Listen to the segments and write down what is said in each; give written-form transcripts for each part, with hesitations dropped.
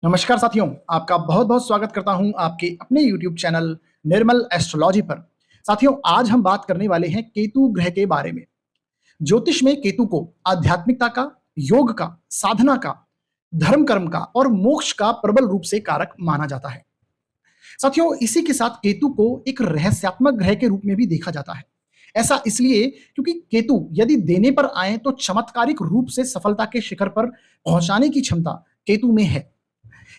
नमस्कार साथियों, आपका बहुत-बहुत स्वागत करता हूं आपके अपने YouTube चैनल निर्मल एस्ट्रोलॉजी पर। साथियों, आज हम बात करने वाले हैं केतु ग्रह के बारे में। ज्योतिष में केतु को आध्यात्मिकता का, योग का, साधना का, धर्म कर्म का और मोक्ष का प्रबल रूप से कारक माना जाता है। साथियों, इसी के साथ केतु को एक रहस्यात्मक ग्रह के रूप में भी देखा जाता है। ऐसा इसलिए क्योंकि केतु यदि देने पर आए तो चमत्कारिक रूप से सफलता के शिखर पर पहुंचाने की क्षमता केतु में है।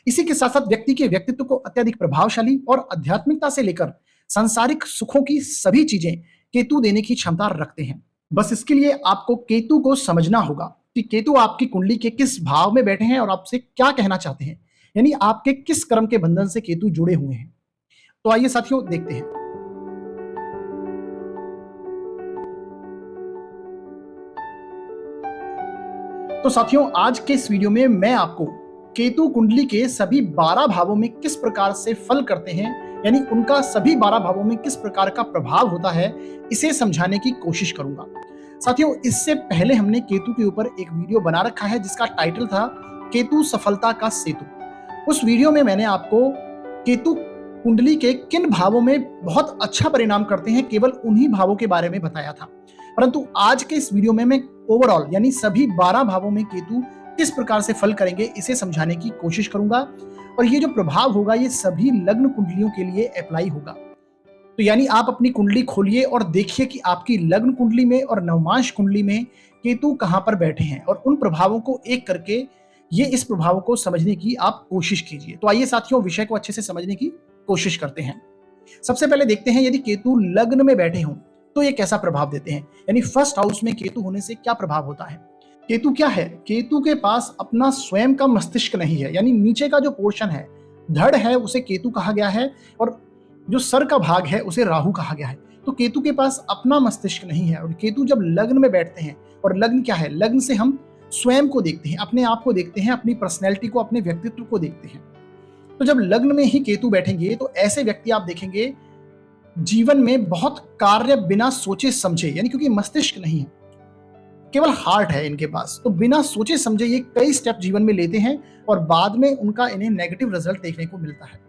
इसी के साथ साथ व्यक्ति के व्यक्तित्व को अत्यधिक प्रभावशाली और आध्यात्मिकता से लेकर सांसारिक सुखों की सभी चीजें केतु देने की क्षमता रखते हैं। बस इसके लिए आपको केतु को समझना होगा कि केतु आपकी कुंडली के किस भाव में बैठे हैं और आपसे क्या कहना चाहते हैं, यानी आपके किस कर्म के बंधन से केतु जुड़े हुए हैं। तो आइए साथियों, देखते हैं। तो साथियों, आज के इस वीडियो में मैं आपको केतु कुंडली के सभी 12 भावों में किस प्रकार से फल करते हैं, यानी उनका सभी 12 भावों में किस प्रकार का प्रभाव होता है, इसे समझाने की कोशिश करूंगा। साथियों, इससे पहले हमने केतु के ऊपर एक वीडियो बना रखा है जिसका टाइटल था केतु सफलता का सेतु। उस वीडियो में मैंने आपको केतु कुंडली के किन भावों में बहुत अच्छा परिणाम करते हैं, केवल उन्हीं भावों के बारे में बताया था। परंतु आज के इस वीडियो में मैं ओवरऑल यानी सभी 12 भावों में केतु किस प्रकार से फल करेंगे, इसे समझाने की कोशिश करूंगा। और ये जो प्रभाव होगा ये सभी लग्न कुंडलियों के लिए अप्लाई होगा। तो यानी आप अपनी कुंडली खोलिए और देखिए कि आपकी लग्न कुंडली में और नवमांश कुंडली में केतु कहां पर बैठे हैं, और उन प्रभावों को एक करके ये इस प्रभाव को समझने की आप कोशिश कीजिए। तो आइए साथियों, विषय को अच्छे से समझने की कोशिश करते हैं। सबसे पहले देखते हैं यदि केतु लग्न में बैठे हों तो ये कैसा प्रभाव देते हैं, यानी फर्स्ट हाउस में केतु होने से क्या प्रभाव होता है। केतु क्या है? केतु के पास अपना स्वयं का मस्तिष्क नहीं है, यानी नीचे का जो पोर्शन है, धड़ है, उसे केतु कहा गया है, और जो सर का भाग है उसे राहु कहा गया है। तो केतु के पास अपना मस्तिष्क नहीं है। और केतु जब लग्न में बैठते हैं, और लग्न क्या है? लग्न से हम स्वयं को देखते हैं, अपने आप को देखते हैं, अपनी पर्सनैलिटी को, अपने व्यक्तित्व को देखते हैं। तो जब लग्न में ही केतु बैठेंगे तो ऐसे व्यक्ति आप देखेंगे जीवन में बहुत कार्य बिना सोचे समझे, यानी क्योंकि मस्तिष्क नहीं है, केवल हार्ट है इनके पास, तो बिना सोचे समझे ये कई स्टेप जीवन में लेते हैं और बाद में उनका इन्हें नेगेटिव रिजल्ट देखने को मिलता है।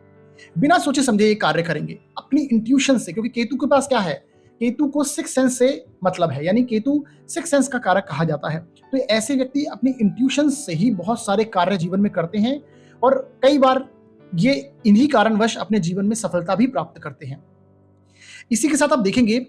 बिना सोचे समझे ये कार्य करेंगे अपनी इंट्यूशन से, क्योंकि केतु के पास क्या है? केतु को सिक्स सेंस से मतलब है, यानी केतु सिक्स सेंस का कारक कहा जाता है। तो ऐसे व्यक्ति अपनी इंट्यूशन से ही बहुत सारे कार्य जीवन में करते हैं और कई बार ये इन्हीं कारणवश अपने जीवन में सफलता भी प्राप्त करते हैं। इसी के साथ आप देखेंगे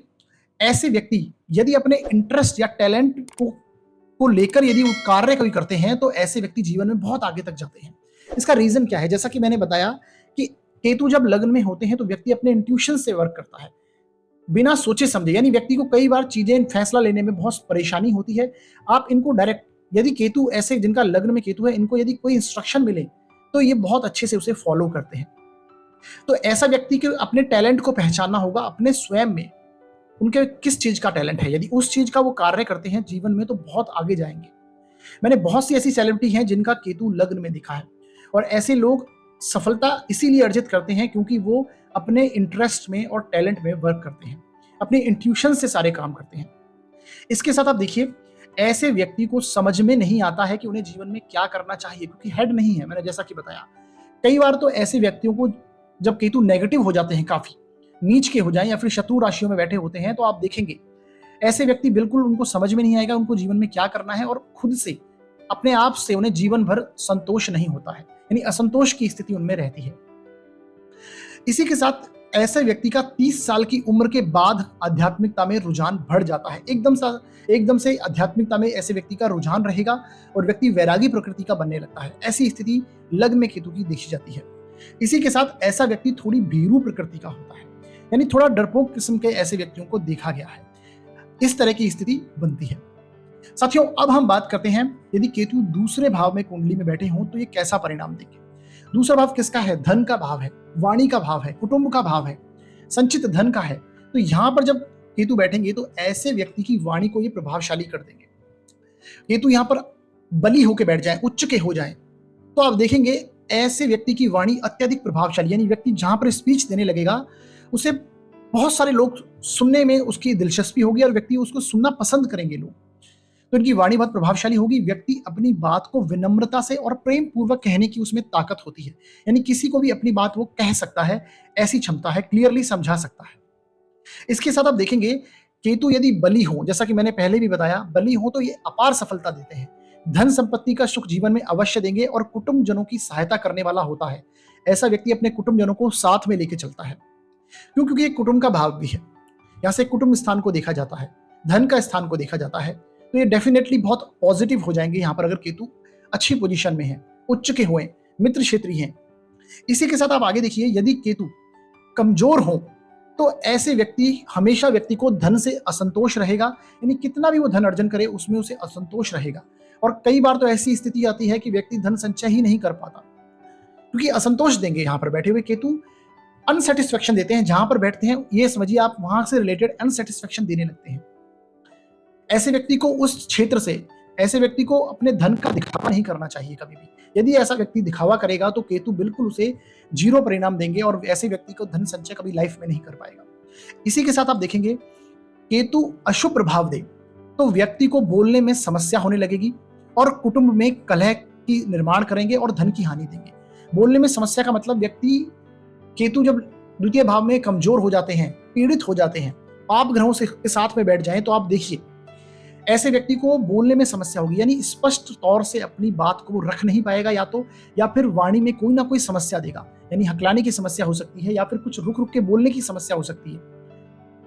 ऐसे व्यक्ति यदि अपने इंटरेस्ट या टैलेंट को लेकर यदि वो कार्य कोई करते हैं तो ऐसे व्यक्ति जीवन में बहुत आगे तक जाते हैं। इसका रीजन क्या है? जैसा कि मैंने बताया कि केतु जब लग्न में होते हैं तो व्यक्ति अपने इंट्यूशन से वर्क करता है, बिना सोचे समझे, यानी व्यक्ति को कई बार चीजें फैसला लेने में बहुत परेशानी होती है। आप इनको डायरेक्ट, यदि केतु ऐसे जिनका लग्न में केतु है, इनको यदि कोई इंस्ट्रक्शन मिले तो ये बहुत अच्छे से उसे फॉलो करते हैं। तो ऐसा व्यक्ति के अपने टैलेंट को पहचानना होगा, अपने स्वयं में उनके किस चीज का टैलेंट है। यदि उस चीज का वो कार्य करते हैं जीवन में तो बहुत आगे जाएंगे। मैंने बहुत सी ऐसी सेलिब्रिटी हैं जिनका केतु लग्न में दिखा है, और ऐसे लोग सफलता इसीलिए अर्जित करते हैं क्योंकि वो अपने इंटरेस्ट में और टैलेंट में वर्क करते हैं, अपने इंट्यूशन से सारे काम करते हैं। इसके साथ आप देखिए ऐसे व्यक्ति को समझ में नहीं आता है कि उन्हें जीवन में क्या करना चाहिए, क्योंकि हेड नहीं है। मैंने जैसा कि बताया, कई बार तो ऐसे व्यक्तियों को जब केतु नेगेटिव हो जाते हैं, काफी नीच के हो जाएं या फिर शत्रु राशियों में बैठे होते हैं, तो आप देखेंगे ऐसे व्यक्ति बिल्कुल उनको समझ में नहीं आएगा उनको जीवन में क्या करना है, और खुद से अपने आप से उन्हें जीवन भर संतोष नहीं होता है, यानी असंतोष की स्थिति उनमें रहती है। इसी के साथ ऐसे व्यक्ति का 30 साल की उम्र के बाद आध्यात्मिकता में रुझान बढ़ जाता है। एकदम से आध्यात्मिकता में ऐसे व्यक्ति का रुझान रहेगा और व्यक्ति वैरागी प्रकृति का बनने लगता है। ऐसी स्थिति लग्न में केतु की देखी जाती है। इसी के साथ ऐसा व्यक्ति थोड़ी भीरू प्रकृति का होता है, यानी थोड़ा डरपोक किस्म के ऐसे व्यक्तियों को देखा गया है। इस तरह की स्थिति बनती है। साथियों, अब हम बात करते हैं यदि केतु दूसरे भाव में कुंडली में बैठे हों तो ये कैसा परिणाम देंगे। दूसरा भाव किसका है? धन का भाव है, वाणी का भाव है, कुटुंब का भाव है, संचित धन का है। तो यहां पर जब केतु बैठेंगे तो ऐसे व्यक्ति की वाणी को ये प्रभावशाली कर देंगे। केतु यहां पर बली होकर बैठ जाए, उच्च के हो जाए, तो आप देखेंगे ऐसे व्यक्ति की वाणी अत्यधिक प्रभावशाली, यानी व्यक्ति जहां पर स्पीच देने लगेगा उसे बहुत सारे लोग सुनने में उसकी दिलचस्पी होगी और व्यक्ति उसको सुनना पसंद करेंगे लोग। तो इनकी वाणी बहुत प्रभावशाली होगी। व्यक्ति अपनी बात को विनम्रता से और प्रेम पूर्वक कहने की उसमें ताकत होती है, यानी किसी को भी अपनी बात वो कह सकता है, ऐसी क्षमता है, क्लियरली समझा सकता है। इसके साथ आप देखेंगे केतु यदि बली हो, जैसा कि मैंने पहले भी बताया, बली हो तो ये अपार सफलता देते हैं, धन संपत्ति का सुख जीवन में अवश्य देंगे और कुटुंब जनों की सहायता करने वाला होता है। ऐसा व्यक्ति अपने कुटुंब जनों को साथ में लेके चलता है, क्योंकि ये कुटुंब का भाव भी है। यहाँ से कुटुंब स्थान को देखा जाता है, धन का स्थान को देखा जाता है, तो ये डेफिनेटली बहुत पॉजिटिव हो जाएंगे यहाँ पर अगर केतु अच्छी पोजीशन में है, उच्च के हुए, मित्र क्षेत्रीय हैं। इसी के साथ आप आगे देखिए, यदि केतु कमजोर हो तो ऐसे व्यक्ति हमेशा व्यक्ति को धन से असंतोष रहेगा, यानी कितना भी वो धन अर्जन करे उसमें उसे असंतोष रहेगा। और कई बार तो ऐसी स्थिति आती है कि व्यक्ति धन संचय ही नहीं कर पाता, क्योंकि असंतोष देंगे। यहाँ पर बैठे हुए केतु अनसेटिस्फेक्शन देते हैं, जहां पर बैठते हैं ये समझिए आप वहां से रिलेटेड अनसेटिस्फेक्शन देने लगते हैं। ऐसे व्यक्ति को उस क्षेत्र से, ऐसे व्यक्ति को अपने धन का दिखावा नहीं करना चाहिए कभी भी। यदि ऐसा व्यक्ति दिखावा करेगा तो केतु बिल्कुल उसे जीरो परिणाम देंगे और ऐसे व्यक्ति को धन संचय कभी लाइफ में नहीं कर पाएगा। इसी के साथ आप देखेंगे केतु अशुभ प्रभाव दे तो व्यक्ति को बोलने में समस्या होने लगेगी और कुटुंब में कलह की निर्माण करेंगे और धन की हानि देंगे। बोलने में समस्या का मतलब व्यक्ति, केतु जब द्वितीय भाव में कमजोर हो जाते हैं, पीड़ित हो जाते हैं, पाप ग्रहों से के साथ में बैठ जाएं, तो आप देखिए ऐसे व्यक्ति को बोलने में समस्या होगी, यानी स्पष्ट तौर से अपनी बात को वो रख नहीं पाएगा, या फिर वाणी में कोई ना कोई समस्या देगा, यानी हकलाने की समस्या हो सकती है या फिर कुछ रुक रुक के बोलने की समस्या हो सकती है।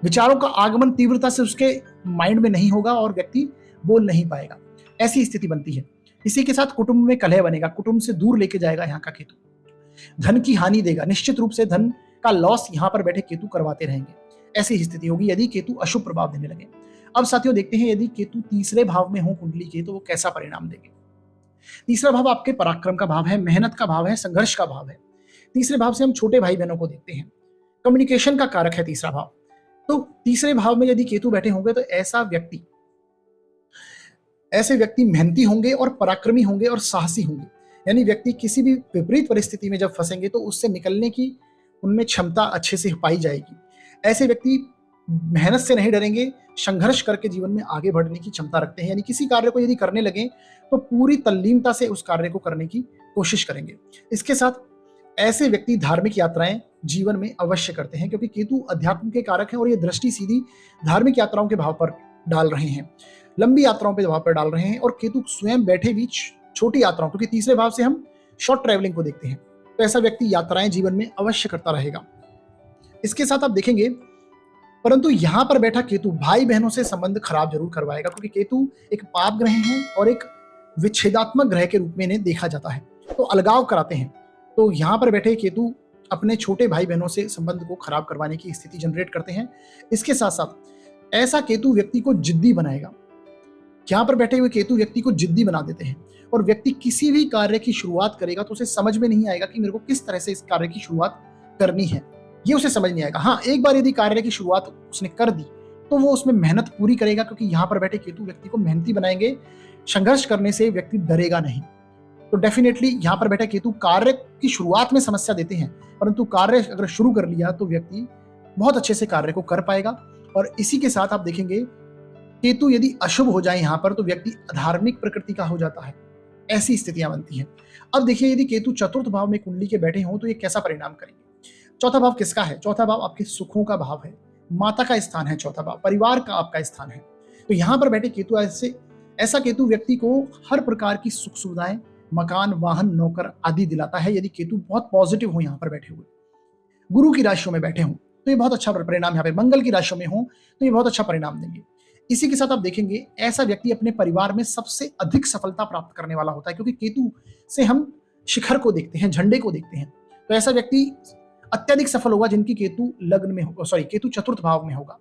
विचारों का आगमन तीव्रता से उसके माइंड में नहीं होगा और व्यक्ति बोल नहीं पाएगा, ऐसी स्थिति बनती है। इसी के साथ कुटुंब में कलह बनेगा, कुटुंब से दूर लेके जाएगा यहाँ का केतु, धन की हानि देगा, निश्चित रूप से धन का लॉस यहाँ पर बैठे केतु करवाते रहेंगे। ऐसी ही स्थिति होगी यदि केतु अशुभ प्रभाव देने लगे। अब साथियों देखते हैं यदि केतु तीसरे भाव में हो कुंडली के तो वो कैसा परिणाम देंगे। तीसरा भाव आपके पराक्रम का भाव है, मेहनत का भाव है, संघर्ष का भाव है। तीसरे भाव से हम छोटे भाई बहनों को देखते हैं, कम्युनिकेशन का कारक है तीसरा भाव। तो तीसरे भाव में यदि केतु बैठे होंगे तो ऐसे व्यक्ति मेहनती होंगे और पराक्रमी होंगे और साहसी होंगे, यानी व्यक्ति किसी भी विपरीत परिस्थिति में जब फंसेंगे तो उससे निकलने की उनमें क्षमता अच्छे से पाई जाएगी। ऐसे व्यक्ति मेहनत से नहीं डरेंगे, संघर्ष करके जीवन में आगे बढ़ने की क्षमता रखते हैं, यानी किसी कार्य को यदि करने लगे तो पूरी तल्लीनता से उस कार्य को करने की कोशिश करेंगे। इसके साथ ऐसे व्यक्ति धार्मिक यात्राएं जीवन में अवश्य करते हैं, क्योंकि केतु अध्यात्म के कारक हैं और ये दृष्टि सीधी धार्मिक यात्राओं के भाव पर डाल रहे हैं, लंबी यात्राओं पे भाव पर डाल रहे हैं। और केतु स्वयं बैठे भी छोटी यात्राओं, क्योंकि तीसरे भाव से हम शॉर्ट ट्रैवलिंग को देखते हैं, तो ऐसा व्यक्ति यात्राएं जीवन में अवश्य करता रहेगा। इसके साथ आप देखेंगे, परंतु यहां पर बैठा केतु भाई बहनों से संबंध खराब जरूर करवाएगा, क्योंकि केतु एक पाप ग्रह है और एक विच्छेदात्मक ग्रह के रूप में इन्हें देखा जाता है, तो अलगाव कराते हैं। तो यहां पर बैठे केतु अपने छोटे भाई बहनों से संबंध को खराब करवाने की स्थिति जनरेट करते हैं। इसके साथ साथ ऐसा केतु व्यक्ति को जिद्दी बनाएगा, यहां पर बैठे हुए केतु व्यक्ति को जिद्दी बना देते हैं और व्यक्ति किसी भी कार्य की शुरुआत करेगा तो उसे समझ में नहीं आएगा कि मेरे को किस तरह से इस कार्य की शुरुआत करनी है, ये उसे समझ नहीं आएगा। हाँ, एक बार यदि कार्य की शुरुआत उसने कर दी तो वो उसमें मेहनत पूरी करेगा, क्योंकि यहाँ पर बैठे केतु व्यक्ति को मेहनती बनाएंगे, संघर्ष करने से व्यक्ति डरेगा नहीं। तो डेफिनेटली यहाँ पर बैठे केतु कार्य की शुरुआत में समस्या देते हैं, परंतु कार्य अगर शुरू कर लिया तो व्यक्ति बहुत अच्छे से कार्य को कर पाएगा। और इसी के साथ आप देखेंगे केतु यदि अशुभ हो जाए यहाँ पर तो व्यक्ति अधार्मिक प्रकृति का हो जाता है, ऐसी स्थितियां बनती हैं। अब देखिए यदि केतु चतुर्थ भाव में कुंडली के बैठे हों तो ये कैसा परिणाम करेंगे। चौथा भाव किसका है? चौथा भाव आपके सुखों का भाव है, माता का स्थान है, चौथा भाव परिवार का आपका स्थान है। तो यहाँ पर बैठे केतु ऐसा केतु व्यक्ति को हर प्रकार की सुख सुविधाएं, मकान, वाहन, नौकर आदि दिलाता है, यदि केतु बहुत पॉजिटिव हो यहाँ पर बैठे हुए, गुरु की राशियों में बैठे हों तो ये बहुत अच्छा परिणाम, यहाँ पे मंगल की राशियों में हो तो ये बहुत अच्छा परिणाम देंगे। इसी के साथ आप देखेंगे ऐसा व्यक्ति अपने परिवार में सबसे अधिक सफलता प्राप्त करने वाला होता है, क्योंकि केतु से हम शिखर को देखते हैं, झंडे को देखते हैं। तो ऐसा व्यक्ति अत्यधिक सफल होगा जिनकी केतु लग्न में होगा, केतु चतुर्थ भाव में होगा।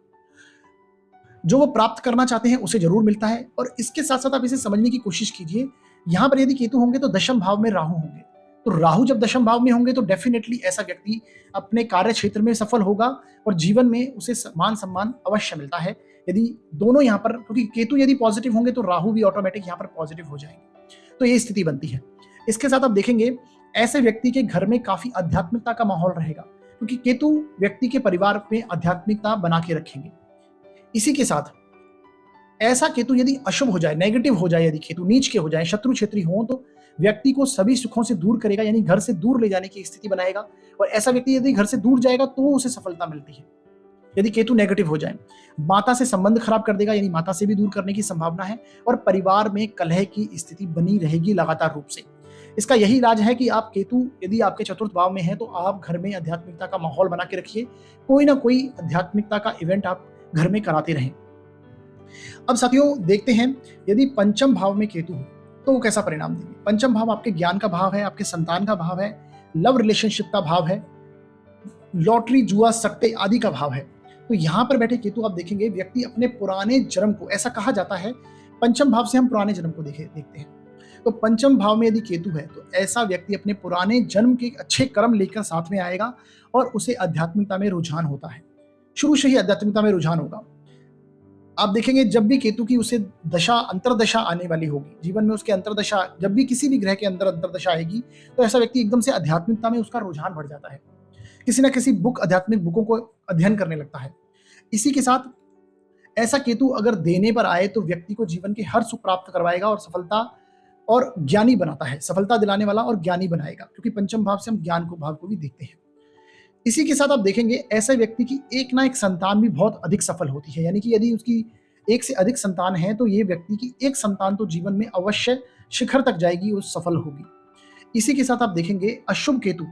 जो वो प्राप्त करना चाहते हैं उसे जरूर मिलता है। और इसके साथ साथ आप इसे समझने की कोशिश कीजिए, यहां पर यदि केतु होंगे तो दशम भाव में राहु होंगे, तो राहु जब दशम भाव में होंगे तो डेफिनेटली ऐसा व्यक्ति अपने कार्य क्षेत्र में सफल होगा और जीवन में उसे मान सम्मान अवश्य मिलता है। यदि दोनों यहाँ पर, क्योंकि केतु यदि पॉजिटिव होंगे तो राहु भी ऑटोमेटिक यहाँ पर पॉजिटिव हो जाएंगे, तो ये स्थिति बनती है। इसके साथ आप देखेंगे ऐसे व्यक्ति के घर में काफी आध्यात्मिकता का माहौल रहेगा, क्योंकि केतु व्यक्ति के परिवार में आध्यात्मिकता बना के रखेंगे। इसी के साथ ऐसा केतु यदि अशुभ हो जाए, नेगेटिव हो जाए, यदि केतु नीच के हो जाए, शत्रु क्षेत्री हो, तो व्यक्ति को सभी सुखों से दूर करेगा, यानी घर से दूर ले जाने की स्थिति बनाएगा। और ऐसा व्यक्ति यदि घर से दूर जाएगा तो उसे सफलता मिलती है। यदि केतु नेगेटिव हो जाए, माता से संबंध खराब कर देगा, यानी माता से भी दूर करने की संभावना है। और परिवार में कलह की स्थिति बनी रहेगी लगातार रूप से। इसका यही इलाज है कि आप केतु यदि आपके चतुर्थ भाव में है तो आप घर में आध्यात्मिकता का माहौल बना के रखिए, कोई ना कोई आध्यात्मिकता का इवेंट आप घर में कराते रहें। अब साथियों देखते हैं, यदि पंचम भाव में केतु हो तो वो कैसा परिणाम देंगे। पंचम भाव आपके ज्ञान का भाव है, आपके संतान का भाव है, लव रिलेशनशिप का भाव है, लॉटरी जुआ सट्टे आदि का भाव है। तो यहां पर बैठे केतु आप देखेंगे, व्यक्ति अपने पुराने जन्म को, ऐसा कहा जाता है पंचम भाव से हम पुराने जन्म को देखते हैं। तो पंचम भाव में यदि केतु है तो ऐसा व्यक्ति अपने पुराने जन्म के अच्छे कर्म लेकर साथ में आएगा और उसे आध्यात्मिकता में रुझान होता है, शुरू से ही आध्यात्मिकता में रुझान होगा। आप देखेंगे जब भी केतु की उसे दशा अंतरदशा आने वाली होगी, जीवन में उसके अंतरदशा, जब भी किसी भी ग्रह के अंदर अंतरदशा आएगी तो ऐसा व्यक्ति एकदम से आध्यात्मिकता में उसका रुझान बढ़ जाता है, किसी ना किसी आध्यात्मिक बुकों को अध्ययन करने लगता है। इसी के साथ ऐसा केतु अगर देने पर आए तो व्यक्ति को जीवन के हर सुख प्राप्त करवाएगा और सफलता और ज्ञानी बनाता है, सफलता दिलाने वाला और ज्ञानी बनाएगा, क्योंकि पंचम भाव से हम ज्ञान को भाव को भी देखते हैं। इसी के साथ आप देखेंगे ऐसे व्यक्ति की एक ना एक संतान भी बहुत अधिक सफल होती है, यानी कि यदि उसकी एक से अधिक संतान है तो ये व्यक्ति की एक संतान तो जीवन में अवश्य शिखर तक जाएगी और सफल होगी। इसी के साथ आप देखेंगे अशुभ केतु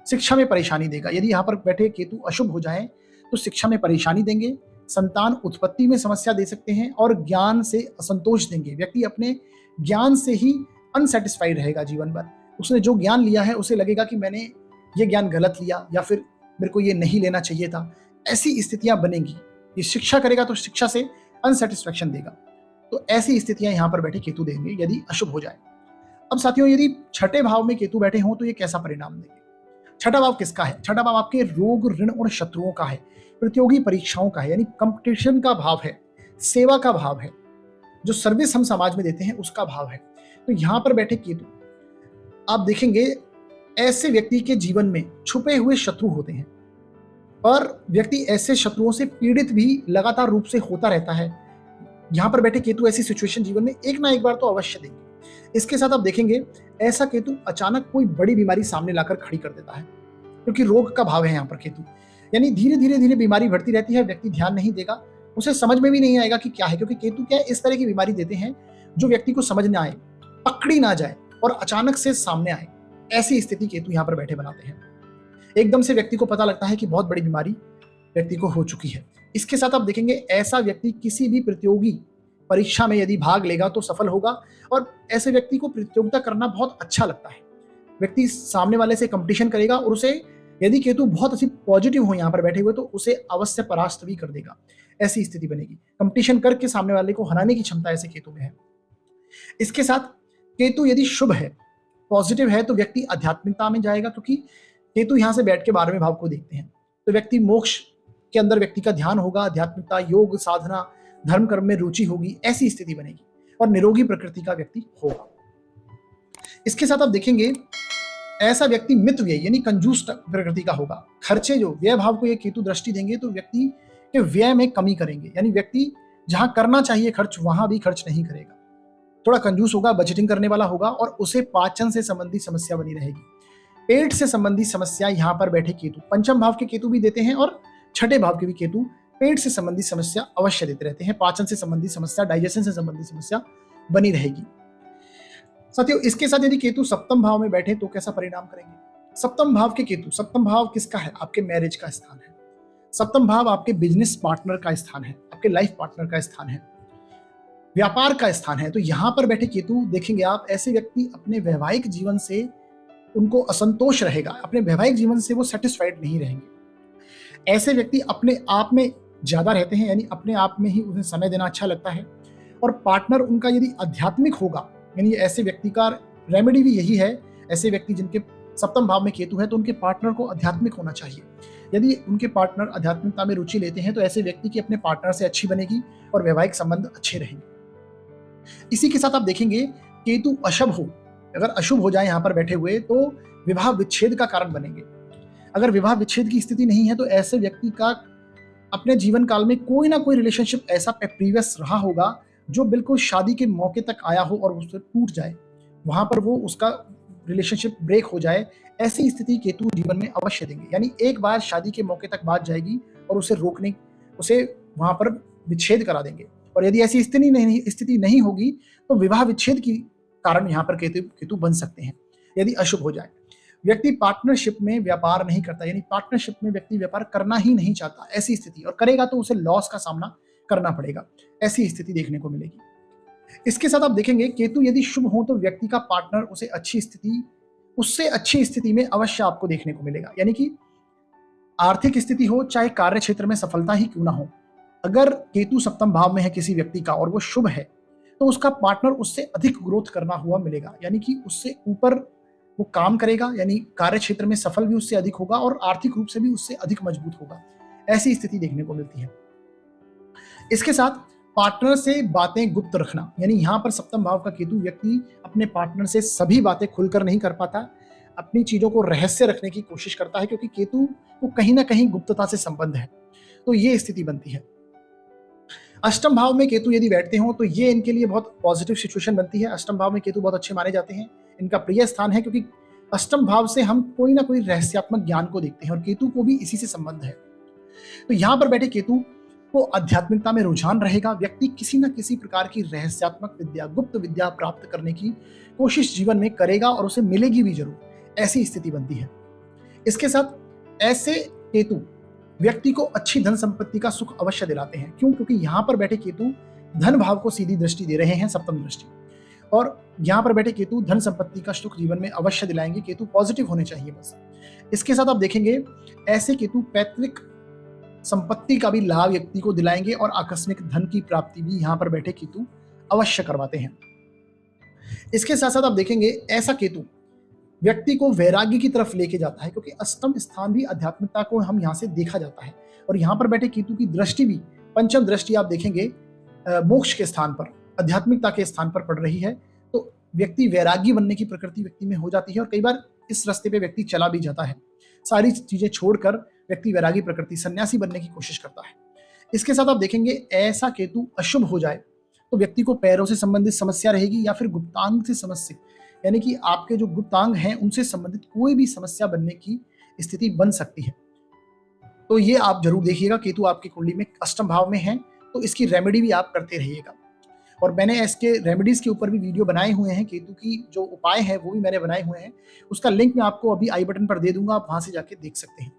शिक्षा में परेशानी देगा। यदि यहाँ पर बैठे केतु अशुभ हो जाए तो शिक्षा में परेशानी देंगे, संतान उत्पत्ति में समस्या दे सकते हैं और ज्ञान से असंतोष देंगे। व्यक्ति अपने ज्ञान से ही अनसेटिस्फाइड रहेगा जीवन भर। उसने जो ज्ञान लिया है उसे लगेगा कि मैंने ये ज्ञान गलत लिया या फिर मेरे को ये नहीं लेना चाहिए था, ऐसी स्थितियां बनेंगी। ये शिक्षा करेगा तो शिक्षा से अनसेटिस्फैक्शन देगा। तो ऐसी स्थितियां यहां पर बैठे केतु देंगे यदि अशुभ हो जाए। अब साथियों यदि छठे भाव में केतु बैठे हों तो ये कैसा परिणाम देंगे। छठा भाव किसका है? छठा भाव आपके रोग, ऋण और शत्रुओं का है, प्रतियोगी परीक्षाओं का है, यानी कंपटीशन का भाव है, सेवा का भाव है, जो सर्विस हम समाज में देते हैं उसका भाव है। तो यहां पर बैठे केतु आप देखेंगे ऐसे व्यक्ति के जीवन में छुपे हुए शत्रु होते हैं और व्यक्ति ऐसे शत्रुओं से पीड़ित भी लगातार रूप से होता रहता है। यहां पर बैठे केतु ऐसी सिचुएशन जीवन में एक ना एक बार तो अवश्य देंगे। इसके साथ आप देखेंगे ऐसा केतु अचानक कोई बड़ी बीमारी सामने लाकर खड़ी कर देता है, क्योंकि रोग का भाव है यहाँ पर केतु, यानी धीरे धीरे धीरे बीमारी बढ़ती रहती है, व्यक्ति ध्यान नहीं देगा, उसे समझ में भी नहीं आएगा कि क्या है, क्योंकि केतु क्या है, इस तरह की बीमारी देते हैं जो व्यक्ति को समझ ना आए, पकड़ी ना जाए और अचानक से सामने आए। ऐसी स्थिति केतु यहाँ पर बैठे बनाते हैं। एकदम से व्यक्ति को पता लगता है कि बहुत बड़ी बीमारी व्यक्ति को हो चुकी है। इसके साथ आप देखेंगे ऐसा व्यक्ति किसी भी प्रतियोगी परीक्षा में यदि भाग लेगा तो सफल होगा और ऐसे व्यक्ति को प्रतियोगिता करना बहुत अच्छा लगता है। व्यक्ति सामने वाले से कंपटीशन करेगा और उसे, यदि केतु बहुत अच्छी पॉजिटिव हो यहाँ पर बैठे हुए, तो उसे अवश्य परास्त भी कर देगा। ऐसी स्थिति बनेगी, कंपटीशन करके सामने वाले को हराने की क्षमता ऐसे केतु में है। इसके साथ केतु यदि शुभ है, पॉजिटिव है, तो व्यक्ति आध्यात्मिकता में जाएगा, क्योंकि केतु यहाँ से बैठ के 12वें भाव को देखते हैं। तो व्यक्ति मोक्ष के अंदर व्यक्ति का ध्यान होगा, आध्यात्मिकता, योग साधना, धर्म कर्म में रुचि होगी, ऐसी स्थिति बनेगी और निरोगी प्रकृति का व्यक्ति होगा। इसके साथ आप देखेंगे ऐसा व्यक्ति मित व्यय यानी कंजूस प्रकृति का होगा। खर्चे जो व्यय भाव को ये केतु दृष्टि देंगे तो व्यक्ति के व्यय में कमी करेंगे, यानी व्यक्ति जहां करना चाहिए खर्च वहां भी खर्च नहीं करेगा, थोड़ा कंजूस होगा, बजटिंग करने वाला होगा और उसे पाचन से संबंधी समस्या बनी रहेगी। पेट से संबंधी समस्या यहाँ पर बैठे केतु, पंचम भाव के केतु भी देते हैं और छठे भाव के भी केतु पेट से संबंधी समस्या अवश्य देते रहते हैं। पाचन से संबंधी समस्या, डाइजेशन से संबंधी समस्या बनी रहेगी। साथियों इसके साथ यदि केतु सप्तम भाव में बैठे तो कैसा परिणाम करेंगे। सप्तम भाव के केतु, सप्तम भाव किसका है? आपके मैरिज का स्थान है। सप्तम भाव आपके बिजनेस पार्टनर का स्थान है, आपके लाइफ पार्टनर का स्थान है, व्यापार का स्थान है। तो यहां पर बैठे केतु देखेंगे आप, ऐसे व्यक्ति अपने वैवाहिक जीवन से उनको असंतोष रहेगा, अपने वैवाहिक जीवन से वो सेटिस्फाइड नहीं रहेंगे। ऐसे व्यक्ति अपने आप में ज्यादा रहते हैं, यानी अपने आप में ही उन्हें समय देना अच्छा लगता है और पार्टनर उनका यदि आध्यात्मिक होगा, यानी ऐसे व्यक्ति का रेमेडी भी यही है। ऐसे व्यक्ति जिनके सप्तम भाव में केतु है तो उनके पार्टनर को आध्यात्मिक होना चाहिए। यदि उनके पार्टनर आध्यात्मिकता में रुचि लेते हैं तो ऐसे व्यक्ति की अपने पार्टनर से अच्छी बनेगी और वैवाहिक संबंध अच्छे रहेंगे। इसी के साथ आप देखेंगे केतु अशुभ हो, अगर अशुभ हो जाए यहाँ पर बैठे हुए तो विवाह विच्छेद का कारण बनेंगे। अगर विवाह विच्छेद की स्थिति नहीं है तो ऐसे व्यक्ति का अपने जीवन काल में कोई ना कोई रिलेशनशिप ऐसा प्रीवियस रहा होगा जो बिल्कुल शादी के मौके तक आया हो और उससे टूट जाए, वहां पर वो उसका रिलेशनशिप ब्रेक हो जाए, ऐसी स्थिति केतु जीवन में अवश्य देंगे। यानी एक बार शादी के मौके तक बात जाएगी और उसे वहां पर विच्छेद करा देंगे। और यदि ऐसी स्थिति नहीं होगी तो विवाह विच्छेद की कारण यहाँ पर केतु केतु बन सकते हैं यदि अशुभ हो जाए। व्यक्ति पार्टनरशिप में व्यापार नहीं करता, यानी पार्टनरशिप में व्यक्ति व्यापार करना ही नहीं चाहता, ऐसी स्थिति, और करेगा तो उसे लॉस का सामना करना पड़ेगा, ऐसी स्थिति देखने को मिलेगी। इसके साथ आप देखेंगे केतु यदि शुभ हो तो व्यक्ति का पार्टनर उससे अच्छी स्थिति में अवश्य आपको देखने को मिलेगा। यानी कि आर्थिक स्थिति हो चाहे कार्य क्षेत्र में सफलता ही क्यों ना हो, अगर केतु सप्तम भाव में है किसी व्यक्ति का और वो शुभ है तो उसका पार्टनर उससे अधिक ग्रोथ करना हुआ मिलेगा। यानी कि उससे ऊपर वो काम करेगा, यानी कार्य क्षेत्र में सफल भी उससे अधिक होगा और आर्थिक रूप से भी उससे अधिक मजबूत होगा, ऐसी स्थिति देखने को मिलती है। इसके साथ पार्टनर से बातें गुप्त रखना, यानी यहाँ पर सप्तम भाव का केतु व्यक्ति अपने पार्टनर से सभी बातें खुलकर नहीं कर पाता, अपनी चीजों को रहस्य रखने की कोशिश करता है, क्योंकि केतु को कहीं ना कहीं गुप्तता से संबंध है, तो ये स्थिति बनती है। अष्टम भाव में केतु यदि बैठते हो तो ये इनके लिए बहुत पॉजिटिव सिचुएशन बनती है। अष्टम भाव में केतु बहुत अच्छे माने जाते हैं, इनका प्रिय स्थान है, क्योंकि अष्टम भाव से हम कोई ना कोई रहस्यात्मक ज्ञान को देखते हैं और केतु को भी इसी से संबंध है। तो यहाँ पर बैठे केतु को आध्यात्मिकता में रुझान रहेगा, व्यक्ति किसी न किसी प्रकार की रहस्यात्मक विद्या, गुप्त विद्या प्राप्त करने की कोशिश जीवन में करेगा और उसे मिलेगी भी जरूर, ऐसी स्थिति बनती है। इसके साथ ऐसे केतु व्यक्ति को अच्छी धन संपत्ति का सुख अवश्य दिलाते हैं। क्यों? क्योंकि यहाँ पर बैठे केतु धन भाव को सीधी दृष्टि दे रहे हैं, सप्तम दृष्टि, और यहाँ पर बैठे केतु धन संपत्ति का सुख जीवन में अवश्य दिलाएंगे। केतु पॉजिटिव होने चाहिए बस। इसके साथ आप देखेंगे ऐसे केतु पैतृक संपत्ति का भी लाभ व्यक्ति को दिलाएंगे और आकस्मिक धन की प्राप्ति भी यहाँ पर बैठे केतु अवश्य करवाते हैं। इसके साथ साथ आप देखेंगे ऐसा केतु व्यक्ति को वैराग्य की तरफ लेके जाता है, क्योंकि अष्टम स्थान भी आध्यात्मिकता को हम यहाँ से देखा जाता है, और यहाँ पर बैठे केतु की दृष्टि भी, पंचम दृष्टि आप देखेंगे मोक्ष के स्थान पर, आध्यात्मिकता के स्थान पर पड़ रही है, तो व्यक्ति वैरागी बनने की प्रकृति व्यक्ति में हो जाती है और कई बार इस रास्ते पे व्यक्ति चला भी जाता है। सारी चीजें छोड़कर व्यक्ति वैरागी प्रकृति, सन्यासी बनने की कोशिश करता है। इसके साथ आप देखेंगे ऐसा केतु अशुभ हो जाए तो व्यक्ति को पैरों से संबंधित समस्या रहेगी या फिर गुप्तांग से समस्या, यानी कि आपके जो गुप्तांग हैं उनसे संबंधित कोई भी समस्या बनने की स्थिति बन सकती है। तो ये आप जरूर देखिएगा, केतु आपकी कुंडली में अष्टम भाव में है तो इसकी रेमेडी भी आप करते रहिएगा। और मैंने इसके रेमेडीज के ऊपर भी वीडियो बनाए हुए हैं, केतु की जो उपाय हैं वो भी मैंने बनाए हुए हैं, उसका लिंक मैं आपको अभी आई बटन पर दे दूंगा, आप वहां से जाके देख सकते हैं।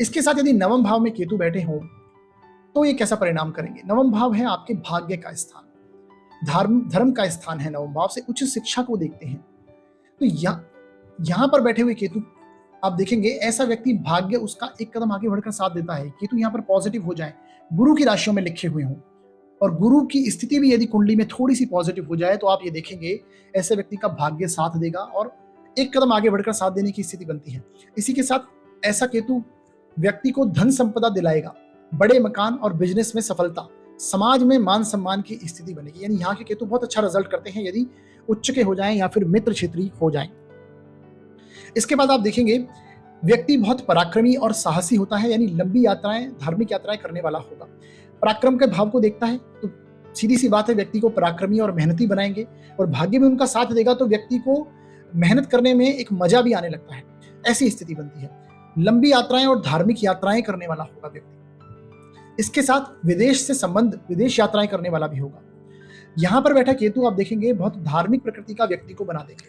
इसके साथ यदि नवम भाव में केतु बैठे हों तो ये कैसा परिणाम करेंगे? नवम भाव है आपके भाग्य का स्थान, धर्म का स्थान है। नवम भाव से उच्च शिक्षा को देखते हैं। तो यहाँ पर बैठे हुए केतु आप देखेंगे ऐसा व्यक्ति भाग्य उसका एक कदम आगे बढ़कर साथ देता है। केतु यहाँ पर पॉजिटिव हो जाए, गुरु की राशियों में लिखे हुए हों और गुरु की स्थिति भी यदि कुंडली में थोड़ी सी पॉजिटिव हो जाए तो आप ये देखेंगे ऐसे व्यक्ति का भाग्य साथ देगा और एक कदम आगे बढ़कर साथ देने की स्थिति बनती है। इसी के साथ ऐसा केतु व्यक्ति को धन संपदा दिलाएगा, बड़े मकान और बिजनेस में सफलता, समाज में मान सम्मान की स्थिति बनेगी। यानी यहाँ के केतु बहुत अच्छा रिजल्ट करते हैं यदि उच्च के हो जाएं या फिर मित्र क्षेत्रीय हो जाएं। इसके बाद आप देखेंगे व्यक्ति बहुत पराक्रमी और साहसी होता है, यानी लंबी यात्राएं, धार्मिक यात्राएं करने वाला होगा। पराक्रम के भाव को देखता है तो सीधी सी बात है व्यक्ति को पराक्रमी और मेहनती बनाएंगे, और भाग्य भी उनका साथ देगा तो व्यक्ति को मेहनत करने में एक मजा भी आने लगता है, ऐसी स्थिति बनती है। लंबी यात्राएं और धार्मिक यात्राएं करने वाला होगा व्यक्ति। इसके साथ विदेश यात्राएं करने वाला भी होगा। यहाँ पर बैठा केतु आप देखेंगे बहुत धार्मिक प्रकृति का व्यक्ति को बना देंगे।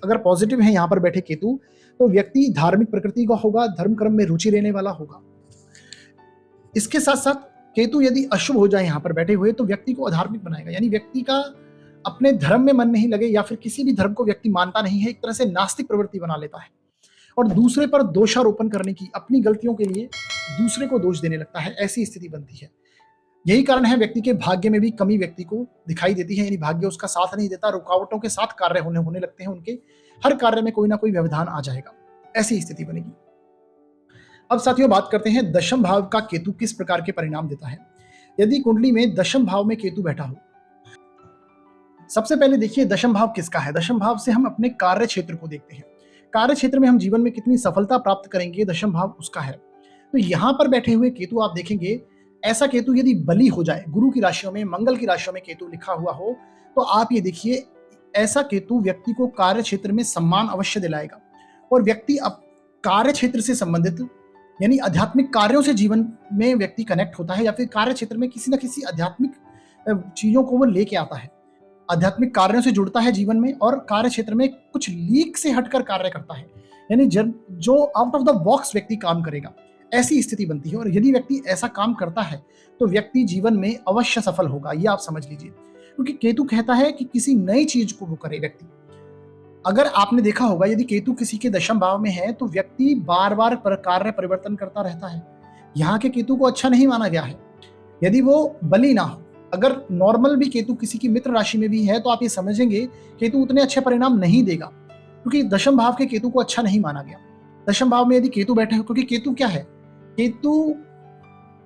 अगर पॉजिटिव है यहाँ पर बैठे केतु तो व्यक्ति धार्मिक प्रकृति का होगा, धर्म कर्म में रुचि लेने वाला होगा। इसके साथ साथ केतु यदि अशुभ हो जाए यहाँ पर बैठे हुए तो व्यक्ति को अधार्मिक बनाएगा, यानी व्यक्ति का अपने धर्म में मन नहीं लगे या फिर किसी भी धर्म को व्यक्ति मानता नहीं है, एक तरह से नास्तिक प्रवृत्ति बना लेता है और दूसरे पर दोषारोपण करने की, अपनी गलतियों के लिए दूसरे को दोष देने लगता है, ऐसी स्थिति बनती है। यही कारण है व्यक्ति के भाग्य में भी कमी व्यक्ति को दिखाई देती है, यानी भाग्य उसका साथ नहीं देता, रुकावटों के साथ कार्य होने लगते हैं उनके, हर कार्य में कोई ना कोई व्यवधान आ जाएगा, ऐसी स्थिति बनेगी। अब साथियों बात करते हैं दशम भाव का केतु किस प्रकार के परिणाम देता है। यदि कुंडली में दशम भाव में केतु बैठा हो, सबसे पहले देखिए दशम भाव किसका है। दशम भाव से हम अपने कार्य क्षेत्र को देखते हैं, कार्य क्षेत्र में हम जीवन में कितनी सफलता प्राप्त करेंगे, दशम भाव उसका है। तो यहाँ पर बैठे हुए केतु आप देखेंगे ऐसा केतु यदि बली हो जाए, गुरु की राशियों में, मंगल की राशियों में केतु लिखा हुआ हो, तो आप ये देखिए, ऐसा केतु व्यक्ति को कार्य क्षेत्र में सम्मान अवश्य दिलाएगा और व्यक्ति अब कार्य क्षेत्र से संबंधित यानी आध्यात्मिक कार्यों से जीवन में व्यक्ति कनेक्ट होता है या फिर कार्य क्षेत्र में किसी न किसी आध्यात्मिक चीजों को वो लेके आता है, आध्यात्मिक कार्यों से जुड़ता है जीवन में और कार्य क्षेत्र में कुछ लीक से हटकर कार्य करता है, यानी जो आउट ऑफ द बॉक्स व्यक्ति काम करेगा, ऐसी स्थिति बनती है। और यदि व्यक्ति ऐसा काम करता है तो व्यक्ति जीवन में अवश्य सफल होगा, ये आप समझ लीजिए, क्योंकि केतु कहता है कि किसी नई चीज को वो करे व्यक्ति। अगर आपने देखा होगा, यदि केतु किसी के दशम भाव में है तो व्यक्ति बार बार कार्य परिवर्तन करता रहता है। यहाँ के केतु को अच्छा नहीं माना गया है यदि वो बली ना हो। अगर नॉर्मल भी केतु किसी की मित्र राशि में भी है तो आप ये समझेंगे केतु उतने अच्छे परिणाम नहीं देगा, क्योंकि दशम भाव के केतु को अच्छा नहीं माना गया। दशम भाव में यदि केतु बैठे हो, क्योंकि केतु क्या है, केतु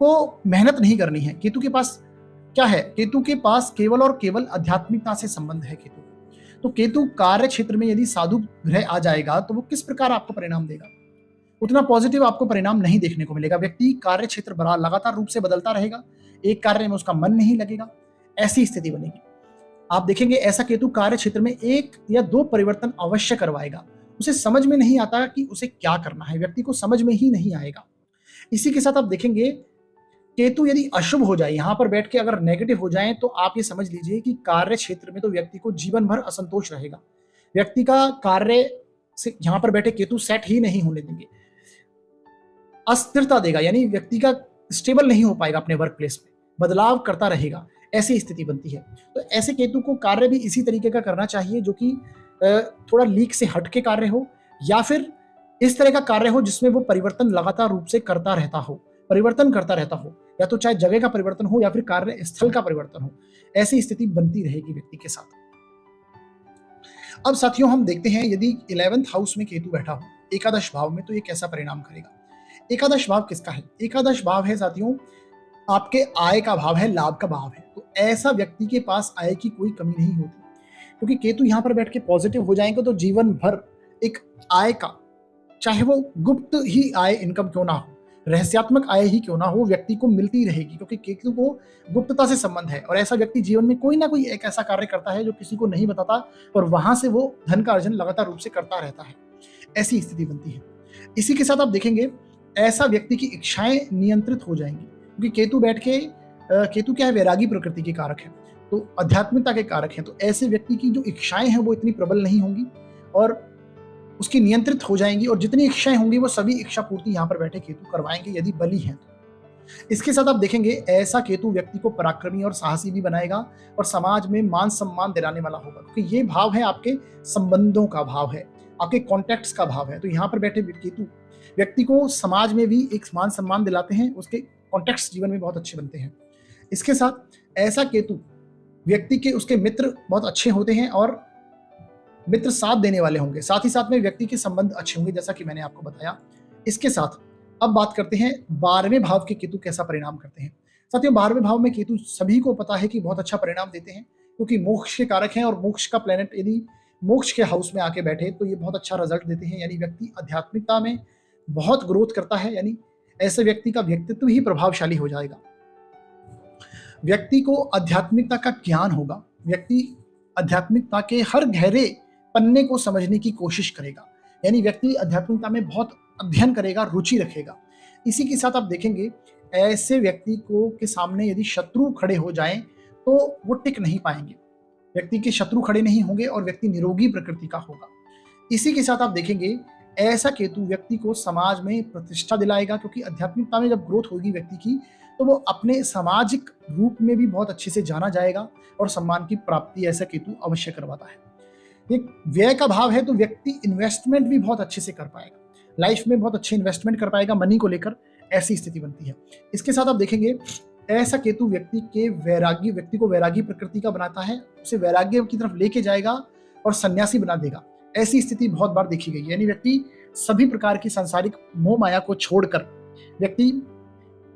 को मेहनत नहीं करनी है। केतु के पास क्या है, केतु के पास केवल और केवल आध्यात्मिकता से संबंध है केतु। तो केतु कार्य क्षेत्र में यदि साधु ग्रह आ जाएगा तो वो किस प्रकार आपको परिणाम देगा, उतना पॉजिटिव आपको परिणाम नहीं देखने को मिलेगा। व्यक्ति कार्य क्षेत्र बड़ा लगातार रूप से बदलता रहेगा, एक कार्य में उसका मन नहीं लगेगा, ऐसी स्थिति बनेगी। आप देखेंगे ऐसा केतु कार्य क्षेत्र में 1 या 2 परिवर्तन अवश्य करवाएगा। उसे समझ में नहीं आता कि उसे क्या करना है, व्यक्ति को समझ में ही नहीं आएगा। इसी के साथ आप देखेंगे केतु यदि अशुभ हो जाए, यहां पर बैठ के अगर नेगेटिव हो जाए, तो आप ये समझ लीजिए कि कार्य क्षेत्र में तो व्यक्ति को जीवन भर असंतोष रहेगा। व्यक्ति का कार्य से यहां पर बैठे केतु सेट ही नहीं होने देंगे, अस्थिरता देगा, यानी व्यक्ति का स्टेबल नहीं हो पाएगा, अपने वर्क प्लेस में बदलाव करता रहेगा, ऐसी स्थिति बनती है। तो ऐसे केतु को कार्य भी इसी तरीके का करना चाहिए जो कि थोड़ा लीक से हट के कार्य हो, या फिर इस तरह का कार्य हो जिसमें वो परिवर्तन लगातार रूप से करता रहता हो, परिवर्तन करता रहता हो, या तो चाहे जगह का परिवर्तन हो या फिर कार्य स्थल का परिवर्तन हो, ऐसी स्थिति बनती रहेगी व्यक्ति के साथ। अब साथियों हम देखते हैं यदि 11th हाउस में केतु बैठा हो एकादश भाव में, तो ये कैसा परिणाम करेगा। एकादश भाव किसका है, एकादश भाव है साथियों आपके आय का भाव है, लाभ का भाव है। तो ऐसा व्यक्ति के पास आय की कोई कमी नहीं होती, क्योंकि केतु यहां पर बैठ के पॉजिटिव हो जाएंगे तो जीवन भर एक आय का, चाहे वो गुप्त ही आय इनकम क्यों ना हो, रहस्यात्मक आय ही क्यों ना हो, व्यक्ति को मिलती रहेगी, क्योंकि केतु को गुप्तता से संबंध है। और ऐसा व्यक्ति जीवन में कोई ना कोई एक ऐसा कार्य करता है जो किसी को नहीं बताता और वहां से वो धन का अर्जन लगातार रूप से करता रहता है, ऐसी स्थिति बनती है। इसी के साथ आप देखेंगे ऐसा व्यक्ति की इच्छाएं नियंत्रित हो जाएंगी, क्योंकि केतु बैठ के केतु क्या है, वैरागी प्रकृति के कारक है, तो आध्यात्मिकता के कारक है। तो ऐसे व्यक्ति की जो इच्छाएं हैं वो इतनी प्रबल नहीं होंगी और उसकी नियंत्रित हो जाएंगी, और जितनी इच्छाएं होंगी वो सभी इच्छा पूर्ति यहाँ पर बैठे केतु करवाएंगे यदि बली हैं तो। इसके साथ आप देखेंगे ऐसा केतु व्यक्ति को पराक्रमी और साहसी भी बनाएगा और समाज में मान सम्मान दिलाने वाला होगा, क्योंकि ये भाव है आपके संबंधों का भाव है, आपके कॉन्टैक्ट्स का भाव है। तो यहाँ पर बैठे केतु व्यक्ति को समाज में भी एक मान सम्मान दिलाते हैं, उसके कॉन्टैक्ट्स जीवन में बहुत अच्छे बनते हैं। इसके साथ ऐसा केतु व्यक्ति के उसके मित्र बहुत अच्छे होते हैं और मित्र साथ देने वाले होंगे, साथ ही साथ में व्यक्ति के संबंध अच्छे होंगे, जैसा कि मैंने आपको बताया। इसके साथ अब बात करते हैं 12वें भाव के केतु कैसा परिणाम करते हैं। साथियों 12वें भाव में केतु सभी को पता है कि बहुत अच्छा परिणाम देते हैं, क्योंकि मोक्ष के कारक हैं और मोक्ष का प्लेनेट यदि मोक्ष के हाउस में आके बैठे तो ये बहुत अच्छा रिजल्ट देते हैं, यानी व्यक्ति आध्यात्मिकता में बहुत ग्रोथ करता है, यानी ऐसे व्यक्ति का व्यक्तित्व ही प्रभावशाली हो जाएगा। व्यक्ति को आध्यात्मिकता का ज्ञान होगा, व्यक्ति आध्यात्मिकता के हर गहरे पन्ने को समझने की कोशिश करेगा, यानी व्यक्ति आध्यात्मिकता में बहुत अध्ययन करेगा, रुचि रखेगा। इसी के साथ आप देखेंगे ऐसे व्यक्ति को के सामने यदि शत्रु खड़े हो जाएं तो वो टिक नहीं पाएंगे, व्यक्ति के शत्रु खड़े नहीं होंगे और व्यक्ति निरोगी प्रकृति का होगा। इसी के साथ आप देखेंगे ऐसा केतु व्यक्ति को समाज में प्रतिष्ठा दिलाएगा, क्योंकि आध्यात्मिकता में जब ग्रोथ होगी व्यक्ति की तो वो अपने सामाजिक रूप में भी बहुत अच्छे से जाना जाएगा और सम्मान की प्राप्ति ऐसा केतु अवश्य करवाता है। एक व्यय का भाव है तो व्यक्ति इन्वेस्टमेंट भी बहुत अच्छे से कर पाएगा, लाइफ में बहुत अच्छे इन्वेस्टमेंट कर पाएगा मनी को लेकर, ऐसी स्थिति बनती है। इसके साथ आप देखेंगे ऐसा केतु व्यक्ति को वैरागी प्रकृति का बनाता है, उसे वैराग्य की तरफ लेके जाएगा और सन्यासी बना देगा, ऐसी स्थिति बहुत बार देखी गई है। यानी व्यक्ति सभी प्रकार की सांसारिक मोह माया को छोड़कर व्यक्ति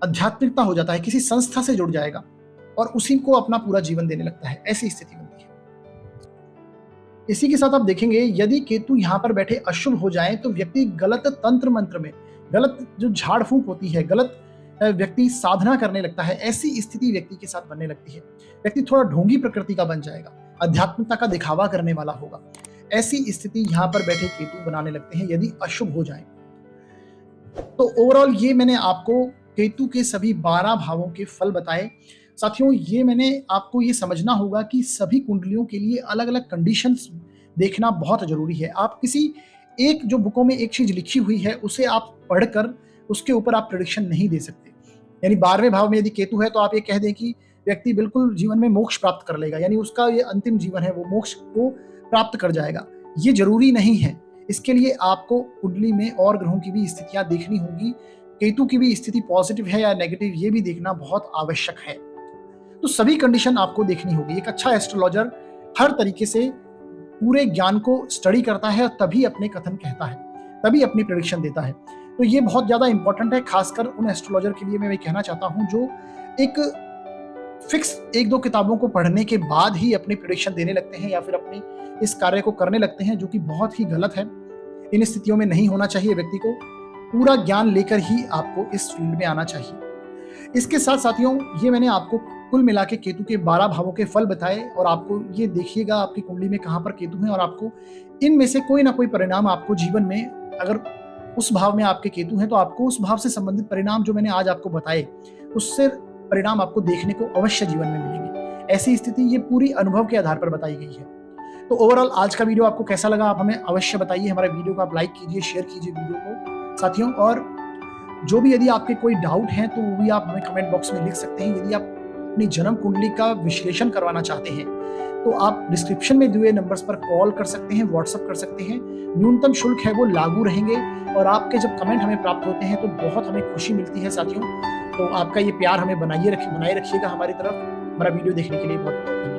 आध्यात्मिकता हो जाता है, किसी संस्था से जुड़ जाएगा और उसी को अपना पूरा जीवन देने लगता है, ऐसी स्थिति बनती है। इसी के साथ आप देखेंगे यदि केतु यहाँ पर बैठे अशुभ हो जाए तो व्यक्ति गलत तंत्र मंत्र में, गलत जो झाड़ फूक होती है, गलत व्यक्ति साधना करने लगता है, ऐसी स्थिति व्यक्ति के साथ बनने लगती है। व्यक्ति थोड़ा ढोंगी प्रकृति का बन जाएगा, आध्यात्मिकता का दिखावा करने वाला होगा। ऐसी स्थिति यहाँ पर बैठे केतु बनाने लगते हैं यदि अशुभ हो जाए। तो ओवरऑल ये मैंने आपको केतु के सभी 12 भावों के फल बताए। साथियों, ये मैंने आपको ये समझना होगा कि सभी कुंडलियों के लिए अलग अलग कंडीशंस देखना बहुत जरूरी है। आप किसी एक जो बुकों में एक चीज लिखी हुई है उसे आप पढ़कर उसके ऊपर आप प्रेडिक्शन नहीं दे सकते। यानी 12वें भाव में यदि केतु है तो आप ये कह दें कि व्यक्ति बिल्कुल जीवन में मोक्ष प्राप्त कर लेगा, यानी उसका ये अंतिम जीवन है वो मोक्ष को प्राप्त कर जाएगा। ये जरूरी नहीं है। इसके लिए आपको कुंडली में और ग्रहों की भी स्थितियां देखनी होगी। केतु की भी स्थिति पॉजिटिव है या नेगेटिव ये भी देखना बहुत आवश्यक है। तो सभी कंडीशन आपको देखनी होगी। एक अच्छा एस्ट्रोलॉजर हर तरीके से पूरे ज्ञान को स्टडी करता है और तभी अपने कथन कहता है, तभी अपनी प्रेडिक्शन देता है। तो ये बहुत ज्यादा इंपॉर्टेंट है, खासकर उन एस्ट्रोलॉजर के लिए मैं कहना चाहता हूं जो एक फिक्स 1-2 किताबों को पढ़ने के बाद ही अपनी प्रेडिक्शन देने लगते हैं या फिर अपनी इस कार्य को करने लगते हैं, जो कि बहुत ही गलत है। इन स्थितियों में नहीं होना चाहिए। व्यक्ति को पूरा ज्ञान लेकर ही आपको इस फील्ड में आना चाहिए। इसके साथ साथियों, ये मैंने आपको कुल मिला के केतु के 12 भावों के फल बताए और आपको ये देखिएगा आपकी कुंडली में कहां पर केतु है और आपको इनमें से कोई ना कोई परिणाम आपको जीवन में, अगर उस भाव में आपके केतु हैं तो आपको उस भाव से संबंधित परिणाम जो मैंने आज आपको बताए उससे परिणाम आपको देखने को अवश्य जीवन में मिलेंगे। ऐसी स्थिति ये पूरी अनुभव के आधार पर बताई गई है। तो ओवरऑल आज का वीडियो आपको कैसा लगा आप हमें अवश्य बताइए। हमारे वीडियो को आप लाइक कीजिए, शेयर कीजिए वीडियो को साथियों, और जो भी यदि आपके कोई डाउट हैं तो वो भी आप हमें कमेंट बॉक्स में लिख सकते हैं। यदि आप अपनी जन्म कुंडली का विश्लेषण करवाना चाहते हैं तो आप डिस्क्रिप्शन में दिए नंबर्स पर कॉल कर सकते हैं, व्हाट्सएप कर सकते हैं। न्यूनतम शुल्क है वो लागू रहेंगे और आपके जब कमेंट हमें प्राप्त होते हैं तो बहुत हमें खुशी मिलती है साथियों। तो आपका ये प्यार हमें बनाए रखिएगा हमारी तरफ। हमारा वीडियो देखने के लिए बहुत बहुत धन्यवाद।